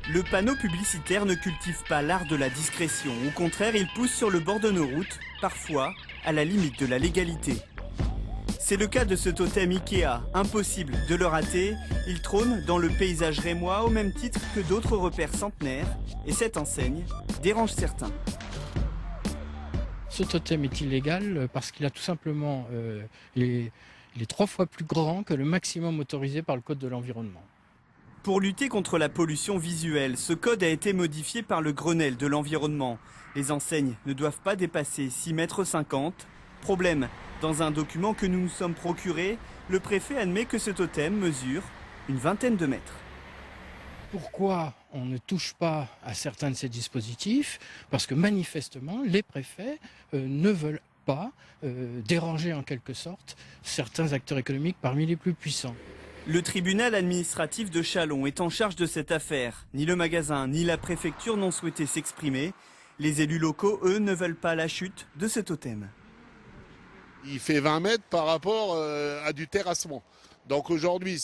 Le panneau publicitaire ne cultive pas l'art de la discrétion. Au contraire, il pousse sur le bord de nos routes, parfois à la limite de la légalité. C'est le cas de ce totem Ikea. Impossible de le rater. Il trône dans le paysage rémois au même titre que d'autres repères centenaires. Et cette enseigne dérange certains. Ce totem est illégal parce qu'il a tout simplement, il est 3 fois plus grand que le maximum autorisé par le Code de l'environnement. Pour lutter contre la pollution visuelle, ce code a été modifié par le Grenelle de l'environnement. Les enseignes ne doivent pas dépasser 6,50 m. Problème, dans un document que nous nous sommes procuré, le préfet admet que ce totem mesure une vingtaine de mètres. Pourquoi on ne touche pas à certains de ces dispositifs? Parce que manifestement, les préfets ne veulent pas déranger en quelque sorte certains acteurs économiques parmi les plus puissants. Le tribunal administratif de Châlons est en charge de cette affaire. Ni le magasin ni la préfecture n'ont souhaité s'exprimer. Les élus locaux, eux, ne veulent pas la chute de ce totem. Il fait 20 mètres par rapport à du terrassement. Donc aujourd'hui,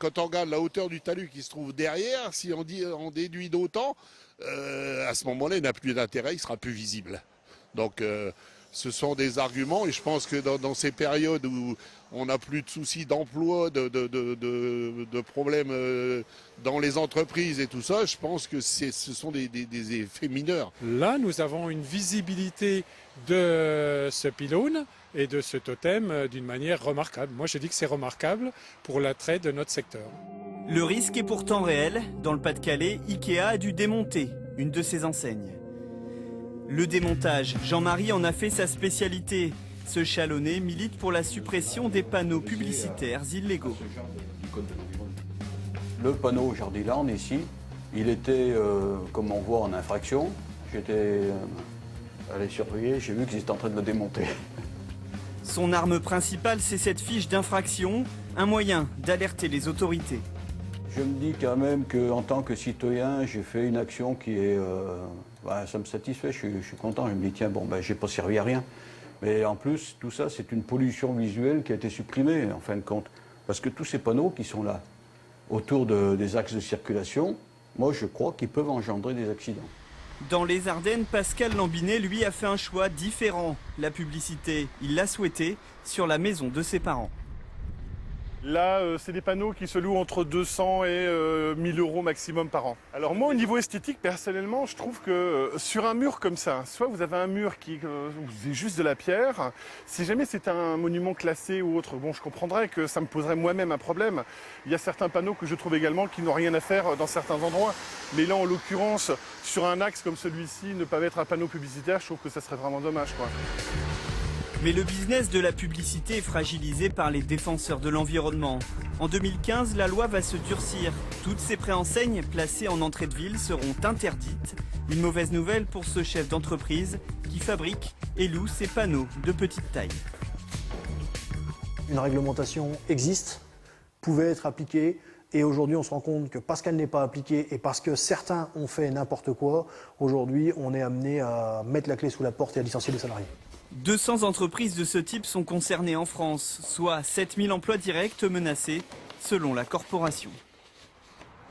quand on regarde la hauteur du talus qui se trouve derrière, si on déduit d'autant, à ce moment-là, il n'a plus d'intérêt, il sera plus visible. Donc ce sont des arguments et je pense que dans ces périodes où on n'a plus de soucis d'emploi, de problèmes dans les entreprises et tout ça, je pense que ce sont des effets mineurs. Là, nous avons une visibilité de ce pylône et de ce totem d'une manière remarquable. Moi, je dis que c'est remarquable pour l'attrait de notre secteur. Le risque est pourtant réel. Dans le Pas-de-Calais, Ikea a dû démonter une de ses enseignes. Le démontage, Jean-Marie en a fait sa spécialité. Ce Chalonnais milite pour la suppression des panneaux publicitaires illégaux. Le panneau Jardiland ici, il était, comme on voit, en infraction. J'étais allé surveiller, j'ai vu qu'ils étaient en train de le démonter. Son arme principale, c'est cette fiche d'infraction, un moyen d'alerter les autorités. Je me dis quand même qu'en tant que citoyen, j'ai fait une action qui est... ça me satisfait, je suis content. Je me dis, tiens, bon, j'ai pas servi à rien. Mais en plus, tout ça, c'est une pollution visuelle qui a été supprimée, en fin de compte. Parce que tous ces panneaux qui sont là, autour des axes de circulation, moi, je crois qu'ils peuvent engendrer des accidents. Dans les Ardennes, Pascal Lambinet, lui, a fait un choix différent. La publicité, il l'a souhaité sur la maison de ses parents. Là, c'est des panneaux qui se louent entre 200 et 1000 euros maximum par an. Alors moi, au niveau esthétique, personnellement, je trouve que sur un mur comme ça, soit vous avez un mur qui est juste de la pierre, si jamais c'est un monument classé ou autre, bon, je comprendrais que ça me poserait moi-même un problème. Il y a certains panneaux que je trouve également qui n'ont rien à faire dans certains endroits. Mais là, en l'occurrence, sur un axe comme celui-ci, ne pas mettre un panneau publicitaire, je trouve que ça serait vraiment dommage, quoi. Mais le business de la publicité est fragilisé par les défenseurs de l'environnement. En 2015, la loi va se durcir. Toutes ces préenseignes placées en entrée de ville seront interdites. Une mauvaise nouvelle pour ce chef d'entreprise qui fabrique et loue ces panneaux de petite taille. Une réglementation existe, pouvait être appliquée, et aujourd'hui on se rend compte que parce qu'elle n'est pas appliquée et parce que certains ont fait n'importe quoi, aujourd'hui on est amené à mettre la clé sous la porte et à licencier les salariés. 200 entreprises de ce type sont concernées en France, soit 7000 emplois directs menacés, selon la corporation.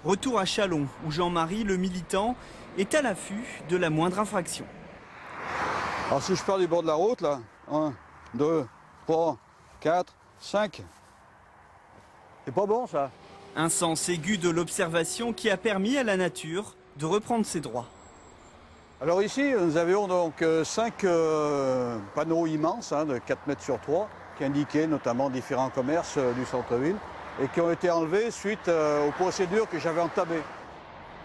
Retour à Châlons, où Jean-Marie, le militant, est à l'affût de la moindre infraction. Alors si je pars du bord de la route, là, 1, 2, 3, 4, 5, c'est pas bon ça. Un sens aigu de l'observation qui a permis à la nature de reprendre ses droits. Alors ici, nous avions donc 5 panneaux immenses de 4 mètres sur 3 qui indiquaient notamment différents commerces du centre-ville et qui ont été enlevés suite aux procédures que j'avais entamées.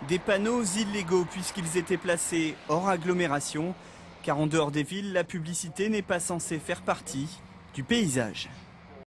Des panneaux illégaux puisqu'ils étaient placés hors agglomération, car en dehors des villes, la publicité n'est pas censée faire partie du paysage.